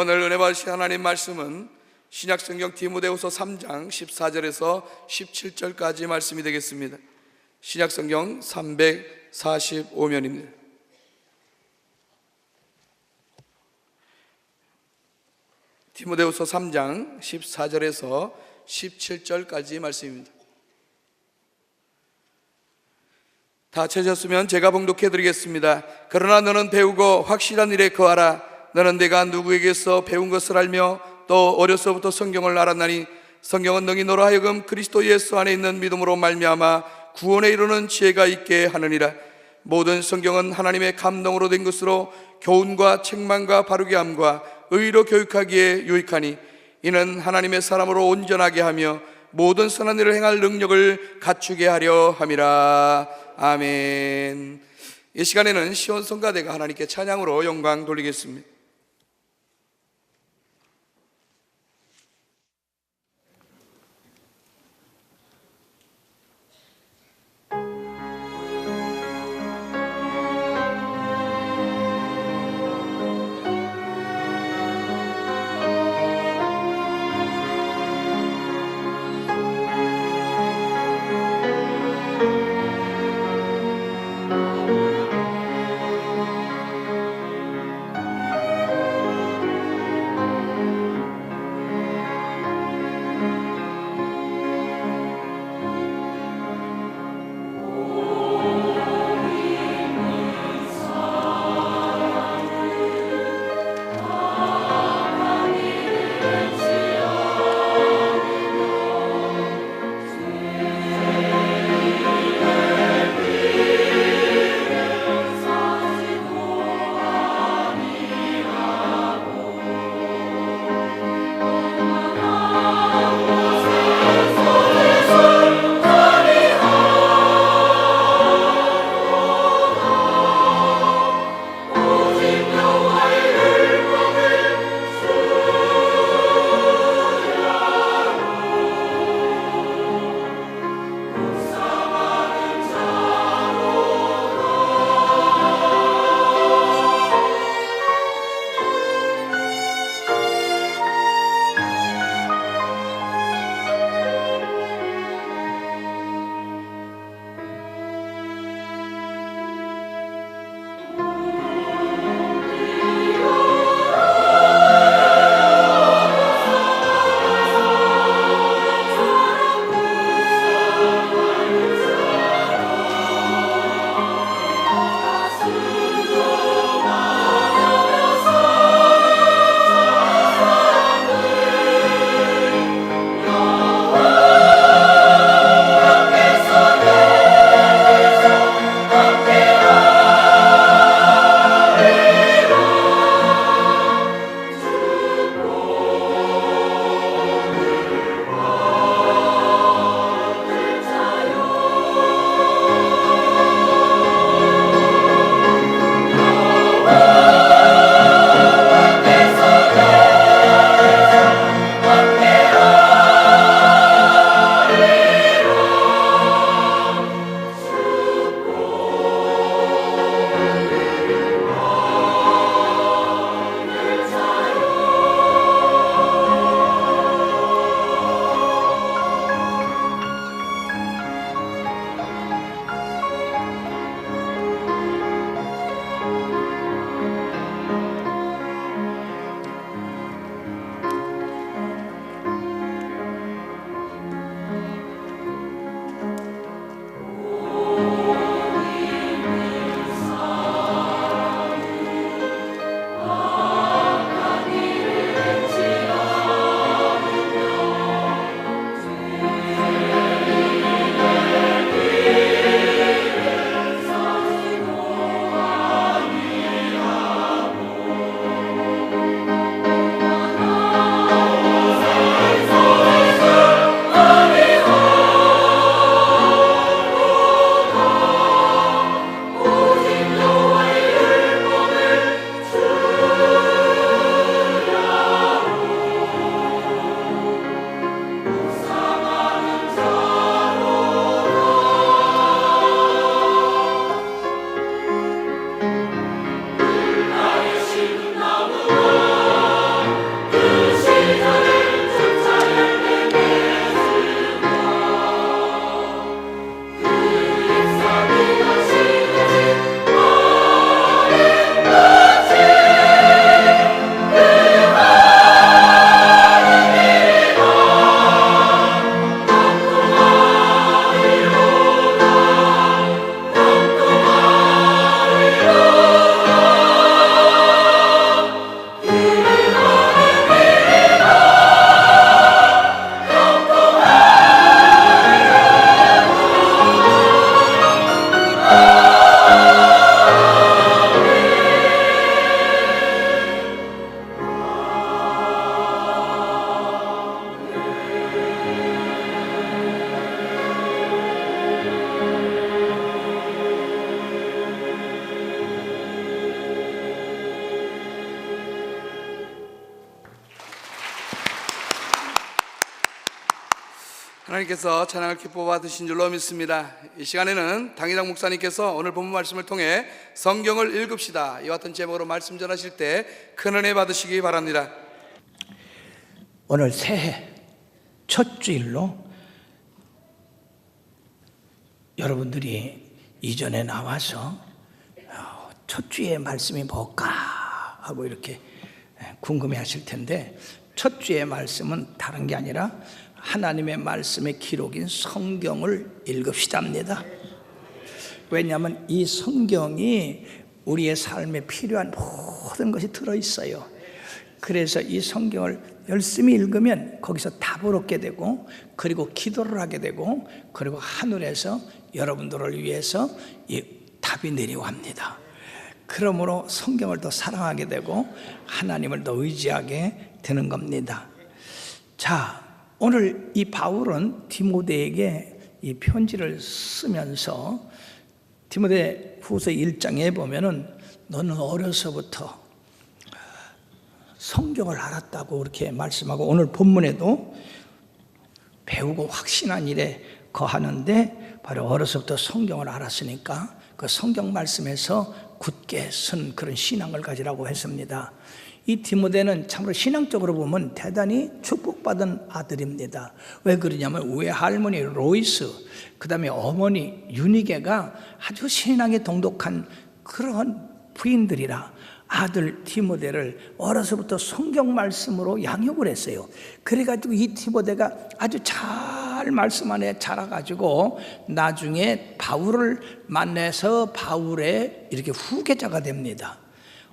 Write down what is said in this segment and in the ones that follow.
오늘 은혜 받으신 하나님 말씀은 신약성경 디모데후서 3장 14절에서 17절까지 말씀이 되겠습니다. 신약성경 345면입니다. 디모데후서 3장 14절에서 17절까지 말씀입니다. 다 찾았으면 제가 봉독해 드리겠습니다. 그러나 너는 배우고 확실한 일에 거하라. 너는 내가 누구에게서 배운 것을 알며 또 어려서부터 성경을 알았나니 성경은 너희 너로 하여금 그리스도 예수 안에 있는 믿음으로 말미암아 구원에 이르는 지혜가 있게 하느니라. 모든 성경은 하나님의 감동으로 된 것으로 교훈과 책망과 바르게 함과 의로 교육하기에 유익하니 이는 하나님의 사람으로 온전하게 하며 모든 선한 일을 행할 능력을 갖추게 하려 함이라. 아멘. 이 시간에는 시온 성가대가 하나님께 찬양으로 영광 돌리겠습니다. 하나님께서 찬양을 기뻐 받으신 줄로 믿습니다. 이 시간에는 당회장 목사님께서 오늘 본문 말씀을 통해 성경을 읽읍시다 이와 같은 제목으로 말씀 전하실 때 큰 은혜 받으시기 바랍니다. 오늘 새해 첫 주일로 여러분들이 이전에 나와서 첫 주의 말씀이 뭘까 하고 이렇게 궁금해 하실 텐데, 첫 주의 말씀은 다른 게 아니라 하나님의 말씀의 기록인 성경을 읽읍시다입니다. 왜냐하면 이 성경이 우리의 삶에 필요한 모든 것이 들어있어요. 그래서 이 성경을 열심히 읽으면 거기서 답을 얻게 되고, 그리고 기도를 하게 되고, 그리고 하늘에서 여러분들을 위해서 이 답이 내려옵니다. 그러므로 성경을 더 사랑하게 되고 하나님을 더 의지하게 되는 겁니다. 자, 오늘 이 바울은 디모데에게 이 편지를 쓰면서 디모데 후서 1장에 보면은 너는 어려서부터 성경을 알았다고 그렇게 말씀하고, 오늘 본문에도 배우고 확신한 일에 거하는데 바로 어려서부터 성경을 알았으니까 그 성경 말씀에서 굳게 선 그런 신앙을 가지라고 했습니다. 이 디모데는 참으로 신앙적으로 보면 대단히 축복받은 아들입니다. 왜 그러냐면 외할머니 로이스, 그 다음에 어머니 유니게가 아주 신앙에 동독한 그런 부인들이라 아들 디모데를 어려서부터 성경 말씀으로 양육을 했어요. 그래가지고 이 디모데가 아주 잘 말씀 안에 자라가지고 나중에 바울을 만나서 바울의 이렇게 후계자가 됩니다.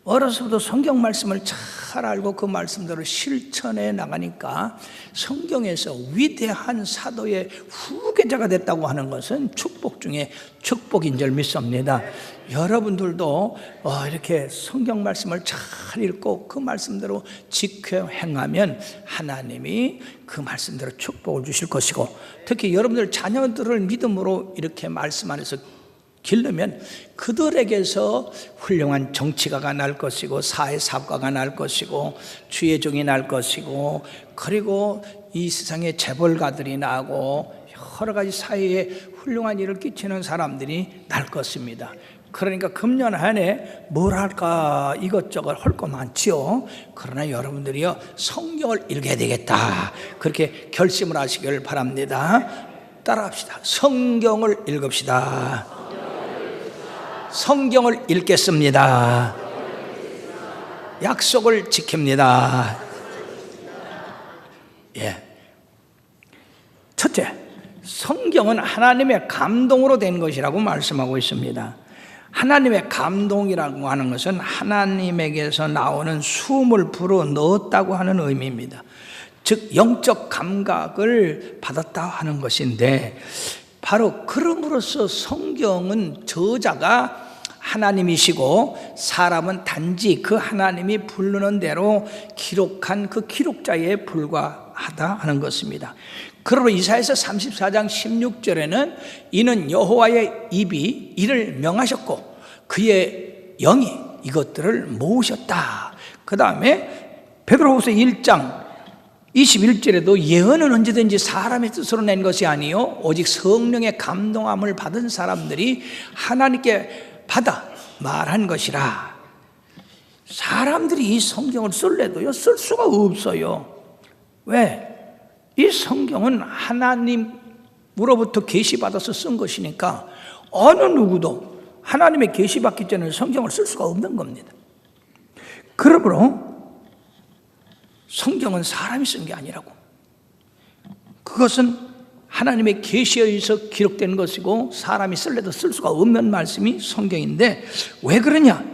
어려서부터 성경 말씀을 잘 알고 그 말씀대로 실천해 나가니까 성경에서 위대한 사도의 후계자가 됐다고 하는 것은 축복 중에 축복인 줄 믿습니다. 여러분들도 이렇게 성경 말씀을 잘 읽고 그 말씀대로 지켜 행하면 하나님이 그 말씀대로 축복을 주실 것이고, 특히 여러분들 자녀들을 믿음으로 이렇게 말씀 안에서 기르면 그들에게서 훌륭한 정치가가 날 것이고, 사회사업가가 날 것이고, 주의 종이 날 것이고, 그리고 이 세상에 재벌가들이 나고 여러 가지 사회에 훌륭한 일을 끼치는 사람들이 날 것입니다. 그러니까 금년 한 해 뭘 할까 이것저것 할 거 많지요. 그러나 여러분들이요 성경을 읽어야 되겠다 그렇게 결심을 하시길 바랍니다. 따라합시다. 성경을 읽읍시다. 성경을 읽겠습니다. 약속을 지킵니다. 첫째, 성경은 하나님의 감동으로 된 것이라고 말씀하고 있습니다. 하나님의 감동이라고 하는 것은 하나님에게서 나오는 숨을 불어 넣었다고 하는 의미입니다. 즉 영적 감각을 받았다 하는 것인데, 바로 그럼으로써 성경은 저자가 하나님이시고 사람은 단지 그 하나님이 부르는 대로 기록한 그 기록자에 불과하다 하는 것입니다. 그러므로 이사야서 34장 16절에는 이는 여호와의 입이 이를 명하셨고 그의 영이 이것들을 모으셨다. 그 다음에 베드로후서 1장 21절에도 예언은 언제든지 사람의 뜻으로 낸 것이 아니요 오직 성령의 감동함을 받은 사람들이 하나님께 받아 말한 것이라. 사람들이 이 성경을 쓸래도요 쓸 수가 없어요. 왜? 이 성경은 하나님으로부터 계시받아서 쓴 것이니까 어느 누구도 하나님의 계시받기 전에 성경을 쓸 수가 없는 겁니다. 그러므로 성경은 사람이 쓴 게 아니라고, 그것은 하나님의 계시에 의해서 기록된 것이고 사람이 쓸래도 쓸 수가 없는 말씀이 성경인데, 왜 그러냐?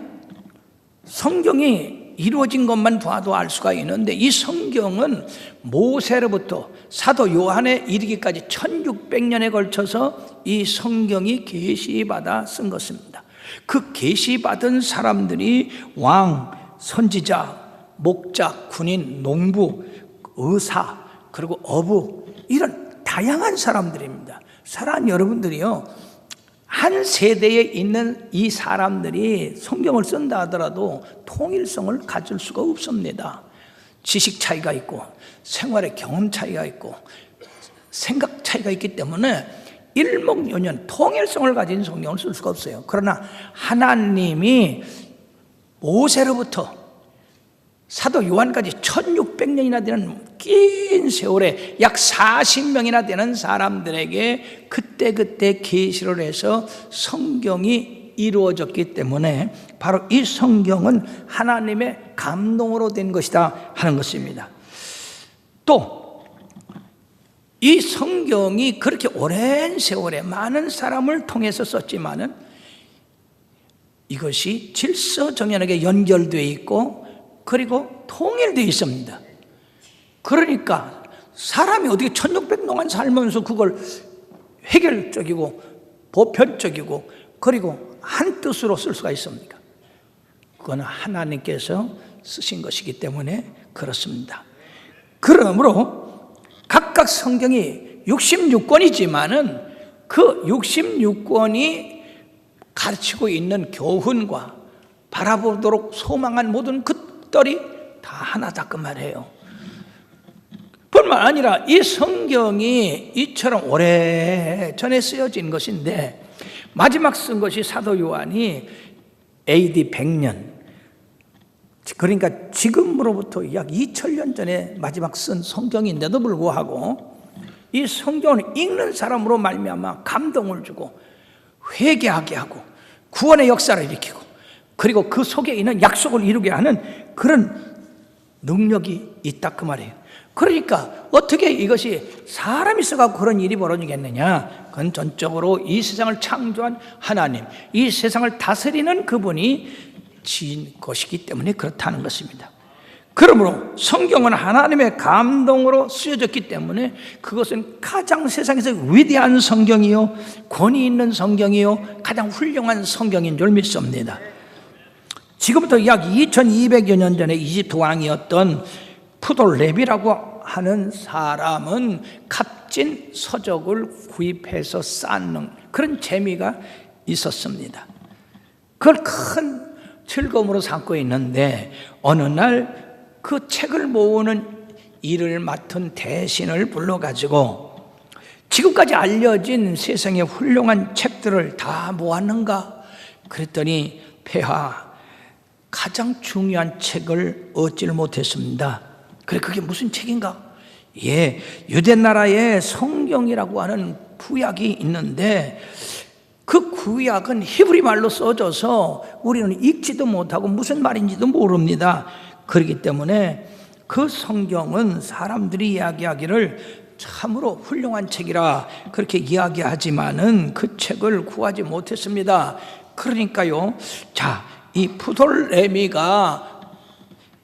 성경이 이루어진 것만 봐도 알 수가 있는데 이 성경은 모세로부터 사도 요한에 이르기까지 1600년에 걸쳐서 이 성경이 계시받아 쓴 것입니다. 그 계시받은 사람들이 왕, 선지자, 목자, 군인, 농부, 의사, 그리고 어부, 이런 다양한 사람들입니다. 사랑하는 여러분들이요, 한 세대에 있는 이 사람들이 성경을 쓴다 하더라도 통일성을 가질 수가 없습니다. 지식 차이가 있고 생활의 경험 차이가 있고 생각 차이가 있기 때문에 일목요연 통일성을 가진 성경을 쓸 수가 없어요. 그러나 하나님이 모세로부터 사도 요한까지 1600년이나 되는 긴 세월에 약 40명이나 되는 사람들에게 그때그때 계시를 해서 성경이 이루어졌기 때문에 바로 이 성경은 하나님의 감동으로 된 것이다 하는 것입니다. 또 이 성경이 그렇게 오랜 세월에 많은 사람을 통해서 썼지만은 이것이 질서정연하게 연결되어 있고 그리고 통일되어 있습니다. 그러니까 사람이 어떻게 1600년 동안 살면서 그걸 해결적이고 보편적이고 그리고 한 뜻으로 쓸 수가 있습니까? 그건 하나님께서 쓰신 것이기 때문에 그렇습니다. 그러므로 각각 성경이 66권이지만은 그 66권이 가르치고 있는 교훈과 바라보도록 소망한 모든 것들이 다 하나다 그 말이에요. 뿐만 아니라 이 성경이 이처럼 오래전에 쓰여진 것인데 마지막 쓴 것이 사도 요한이 AD 100년, 그러니까 지금으로부터 약 2000년 전에 마지막 쓴 성경인데도 불구하고 이 성경을 읽는 사람으로 말미암아 감동을 주고 회개하게 하고 구원의 역사를 일으키고 그리고 그 속에 있는 약속을 이루게 하는 그런 능력이 있다 그 말이에요. 그러니까 어떻게 이것이 사람이 써가지고 그런 일이 벌어지겠느냐? 그건 전적으로 이 세상을 창조한 하나님, 이 세상을 다스리는 그분이 지은 것이기 때문에 그렇다는 것입니다. 그러므로 성경은 하나님의 감동으로 쓰여졌기 때문에 그것은 가장 세상에서 위대한 성경이요, 권위 있는 성경이요, 가장 훌륭한 성경인 줄 믿습니다. 지금부터 약 2200여 년 전에 이집트 왕이었던 푸돌레비라고 하는 사람은 값진 서적을 구입해서 쌓는 그런 재미가 있었습니다. 그걸 큰 즐거움으로 삼고 있는데 어느 날 그 책을 모으는 일을 맡은 대신을 불러가지고 지금까지 알려진 세상의 훌륭한 책들을 다 모았는가? 그랬더니 폐하, 가장 중요한 책을 얻지를 못했습니다. 그래, 그게 무슨 책인가? 예, 유대 나라의 성경이라고 하는 구약이 있는데 그 구약은 히브리 말로 써져서 우리는 읽지도 못하고 무슨 말인지도 모릅니다. 그렇기 때문에 그 성경은 사람들이 이야기하기를 참으로 훌륭한 책이라 그렇게 이야기하지만은 그 책을 구하지 못했습니다. 그러니까요, 자, 이 푸돌레미가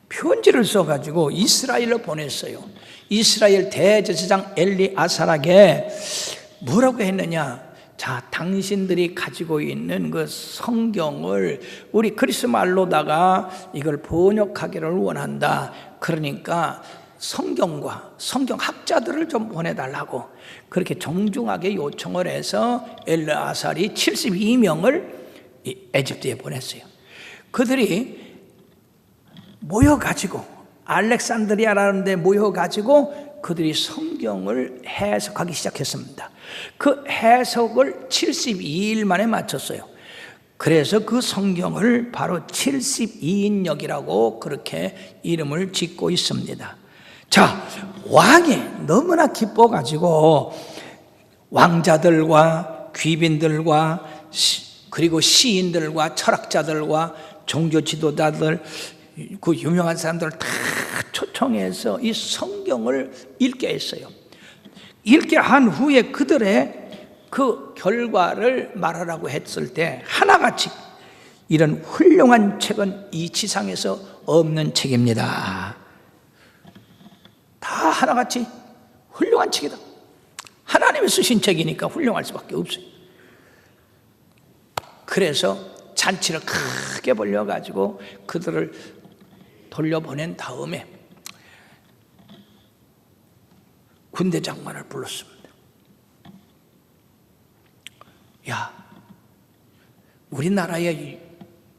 편지를 써가지고 이스라엘로 보냈어요. 이스라엘 대제사장 엘리아살에게 뭐라고 했느냐? 자, 당신들이 가지고 있는 그 성경을 우리 그리스 말로다가 이걸 번역하기를 원한다. 그러니까 성경과 성경학자들을 좀 보내달라고 그렇게 정중하게 요청을 해서 엘리아살이 72명을 에집트에 보냈어요. 그들이 모여가지고 알렉산드리아라는 데 모여가지고 그들이 성경을 해석하기 시작했습니다. 그 해석을 72일 만에 마쳤어요. 그래서 그 성경을 바로 72인역이라고 그렇게 이름을 짓고 있습니다. 자, 왕이 너무나 기뻐가지고 왕자들과 귀빈들과 그리고 시인들과 철학자들과 종교 지도자들, 그 유명한 사람들을 다 초청해서 이 성경을 읽게 했어요. 읽게 한 후에 그들의 그 결과를 말하라고 했을 때 하나같이 이런 훌륭한 책은 이 지상에서 없는 책입니다. 다 하나같이 훌륭한 책이다. 하나님이 쓰신 책이니까 훌륭할 수밖에 없어요. 그래서 잔치를 크게 벌려가지고 그들을 돌려보낸 다음에 군대 장관을 불렀습니다. 야, 우리나라에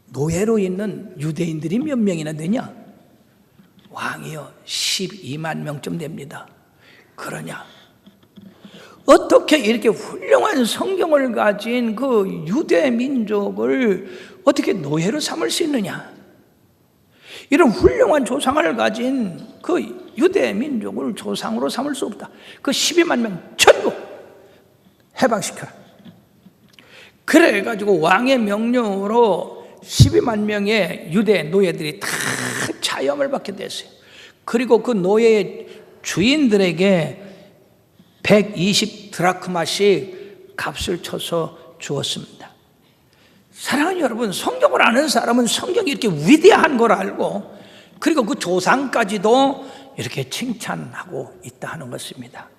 노예로 있는 유대인들이 몇 명이나 되냐? 왕이요, 12만 명쯤 됩니다. 그러냐? 어떻게 이렇게 훌륭한 성경을 가진 그 유대 민족을 어떻게 노예로 삼을 수 있느냐? 이런 훌륭한 조상을 가진 그 유대 민족을 조상으로 삼을 수 없다. 그 12만 명 전부 해방시켜라. 그래가지고 왕의 명령으로 12만 명의 유대 노예들이 다 차영을 받게 됐어요. 그리고 그 노예의 주인들에게 120 드라크마씩 값을 쳐서 주었습니다. 사랑하는 여러분, 성경을 아는 사람은 성경이 이렇게 위대한 걸 알고, 그리고 그 조상까지도 이렇게 칭찬하고 있다 하는 것입니다.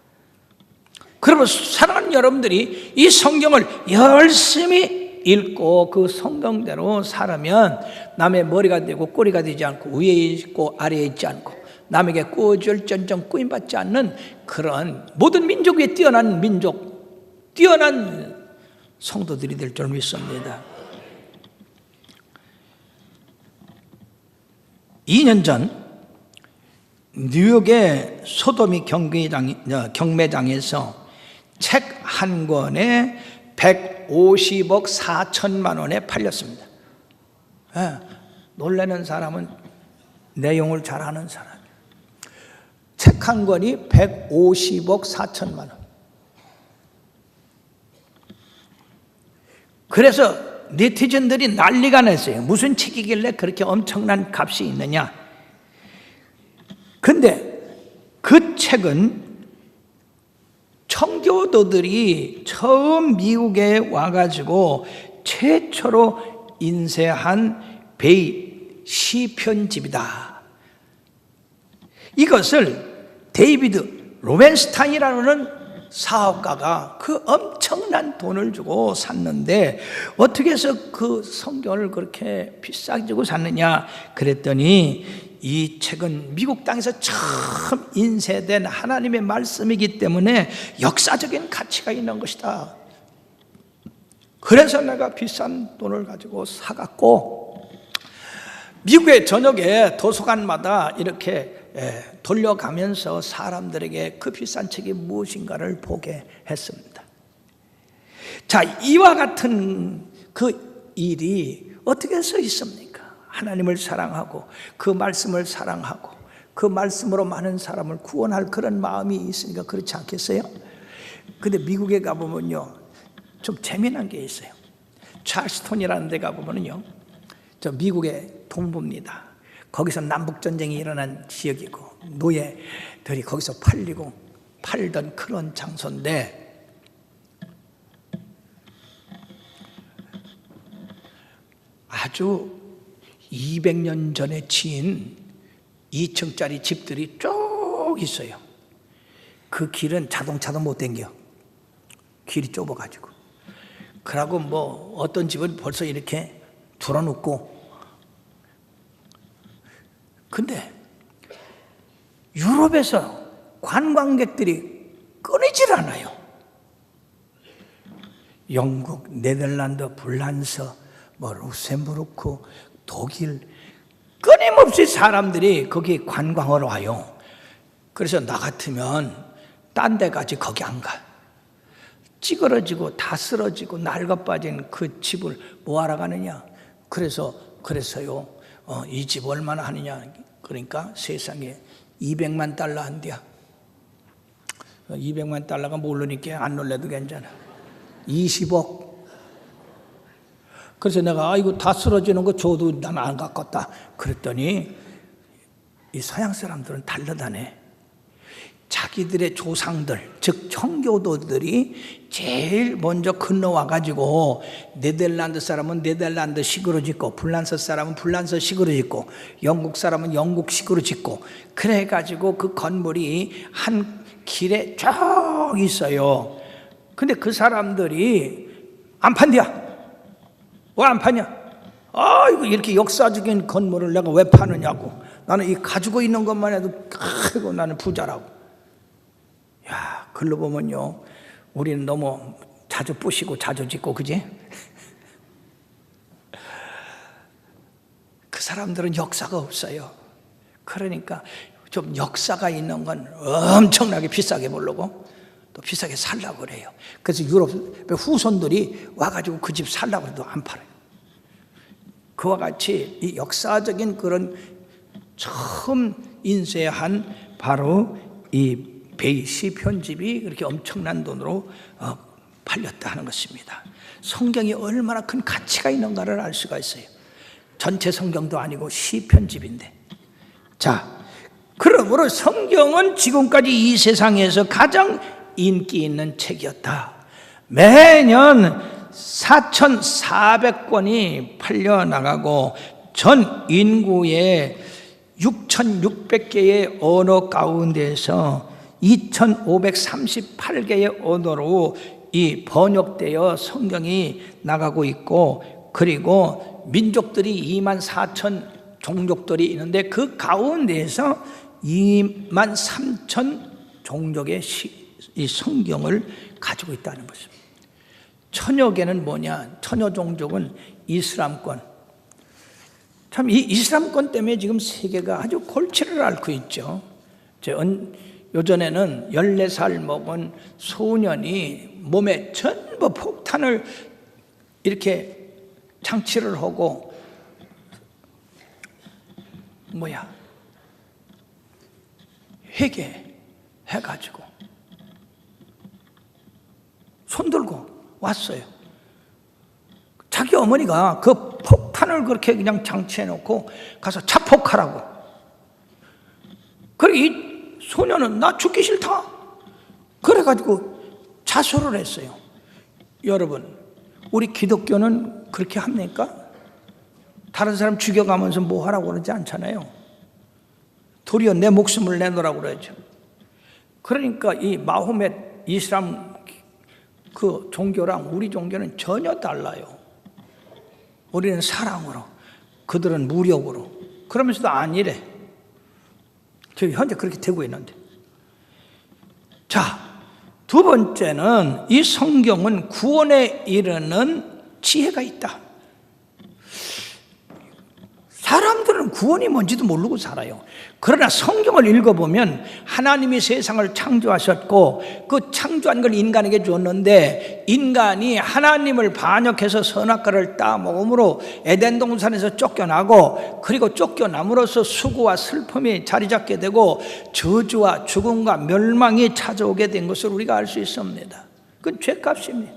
그러면 사랑하는 여러분들이 이 성경을 열심히 읽고 그 성경대로 살면 남의 머리가 되고 꼬리가 되지 않고 위에 있고 아래에 있지 않고 남에게 꾸어줄전정 꾸임받지 않는 그런 모든 민족 위에 뛰어난 민족, 뛰어난 성도들이 될 줄 믿습니다. 2년 전 뉴욕의 소도미 경매장에서 책 한 권에 150억 4천만 원에 팔렸습니다. 놀라는 사람은 내용을 잘 아는 사람. 책 한 권이 150억 4천만 원. 그래서 네티즌들이 난리가 났어요. 무슨 책이길래 그렇게 엄청난 값이 있느냐. 근데 그 책은 청교도들이 처음 미국에 와가지고 최초로 인쇄한 시편집이다. 이것을 데이비드 로벤스타인이라는 사업가가 그 엄청난 돈을 주고 샀는데 어떻게 해서 그 성경을 그렇게 비싸게 주고 샀느냐 그랬더니 이 책은 미국 땅에서 처음 인쇄된 하나님의 말씀이기 때문에 역사적인 가치가 있는 것이다. 그래서 내가 비싼 돈을 가지고 사갖고 미국의 저녁에 도서관마다 이렇게 돌려가면서 사람들에게 그 비싼 책이 무엇인가를 보게 했습니다. 자, 이와 같은 그 일이 어떻게 서 있습니까? 하나님을 사랑하고 그 말씀을 사랑하고 그 말씀으로 많은 사람을 구원할 그런 마음이 있으니까 그렇지 않겠어요? 근데 미국에 가보면요 좀 재미난 게 있어요. 찰스톤이라는 데 가보면요 저 미국의 동부입니다. 거기서 남북전쟁이 일어난 지역이고 노예들이 거기서 팔던 그런 장소인데 아주 200년 전에 지은 2층짜리 집들이 쭉 있어요. 그 길은 자동차도 못 댕겨. 길이 좁아가지고. 그러고 뭐 어떤 집은 벌써 이렇게 둘러놓고. 근데 유럽에서 관광객들이 끊이질 않아요. 영국, 네덜란드, 불란서, 루셈부르크, 독일 끊임없이 사람들이 거기 관광을 와요. 그래서 나 같으면 딴 데 가지 거기 안 가. 찌그러지고 다 쓰러지고 낡아빠진 그 집을 뭐하러 가느냐. 그래서요 이 집 얼마나 하느냐. 그러니까 세상에 200만 달러 한대야. 200만 달러가 모르니까 안 놀래도 괜찮아. 20억. 그래서 내가 이거 다 쓰러지는 거 줘도 난 안 갖겠다. 그랬더니 이 서양 사람들은 다르다네. 자기들의 조상들, 즉 청교도들이 제일 먼저 건너와가지고 네덜란드 사람은 네덜란드식으로 짓고 불란서 사람은 불란서식으로 짓고 영국 사람은 영국식으로 짓고 그래가지고 그 건물이 한 길에 쭉 있어요. 근데 그 사람들이 안 판대야. 왜 안 파냐? 이거 이렇게 역사적인 건물을 내가 왜 파느냐고. 나는 이 가지고 있는 것만 해도 아이고 나는 부자라고. 야, 글로 보면요 우리는 너무 자주 부시고 자주 짓고 그지? 그 사람들은 역사가 없어요. 그러니까 좀 역사가 있는 건 엄청나게 비싸게 모르고 또 비싸게 살라고 그래요. 그래서 유럽 후손들이 와가지고 그 집 살라고 해도 안 팔아요. 그와 같이 이 역사적인 그런 처음 인쇄한 바로 이 베이시 편집이 그렇게 엄청난 돈으로 팔렸다 하는 것입니다. 성경이 얼마나 큰 가치가 있는가를 알 수가 있어요. 전체 성경도 아니고 시 편집인데. 자, 그러므로 성경은 지금까지 이 세상에서 가장 인기 있는 책이었다. 매년 4,400권이 팔려나가고 전 인구의 6,600개의 언어 가운데서 2,538개의 언어로 이 번역되어 성경이 나가고 있고, 그리고 민족들이 24,000 종족들이 있는데 그 가운데에서 23,000 종족의 이 성경을 가지고 있다는 것입니다. 천여 개는 뭐냐? 천여 종족은 이슬람권. 참 이 이슬람권 때문에 지금 세계가 아주 골치를 앓고 있죠. 요전에는 14살 먹은 소년이 몸에 전부 폭탄을 이렇게 장치를 하고 회개해가지고 손들고 왔어요. 자기 어머니가 그 폭탄을 그렇게 그냥 장치해놓고 가서 자폭하라고. 그리고 이 소년은 나 죽기 싫다. 그래가지고 자수를 했어요. 여러분, 우리 기독교는 그렇게 합니까? 다른 사람 죽여가면서 뭐 하라고 그러지 않잖아요. 도리어 내 목숨을 내놓으라고 그러죠. 그러니까 이 마호멧 이슬람 그 종교랑 우리 종교는 전혀 달라요. 우리는 사랑으로, 그들은 무력으로. 그러면서도 아니래. 지금 현재 그렇게 되고 있는데. 자, 두 번째는 이 성경은 구원에 이르는 지혜가 있다. 사람들은 구원이 뭔지도 모르고 살아요. 그러나 성경을 읽어보면 하나님이 세상을 창조하셨고 그 창조한 걸 인간에게 줬는데, 인간이 하나님을 반역해서 선악과를 따먹음으로 에덴 동산에서 쫓겨나고, 그리고 쫓겨남으로써 수고와 슬픔이 자리 잡게 되고 저주와 죽음과 멸망이 찾아오게 된 것을 우리가 알 수 있습니다. 그건 죄값입니다.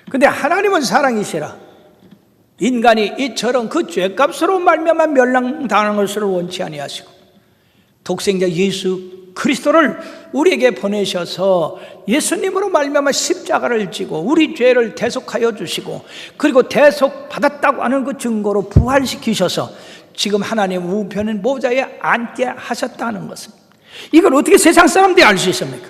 그런데 하나님은 사랑이시라 인간이 이처럼 그 죄값으로 말미암아 멸망당하는 것을 원치 아니하시고 독생자 예수 그리스도를 우리에게 보내셔서 예수님으로 말미암아 십자가를 지고 우리 죄를 대속하여 주시고, 그리고 대속받았다고 하는 그 증거로 부활시키셔서 지금 하나님 우편의 보좌에 앉게 하셨다는 것은, 이걸 어떻게 세상 사람들이 알 수 있습니까?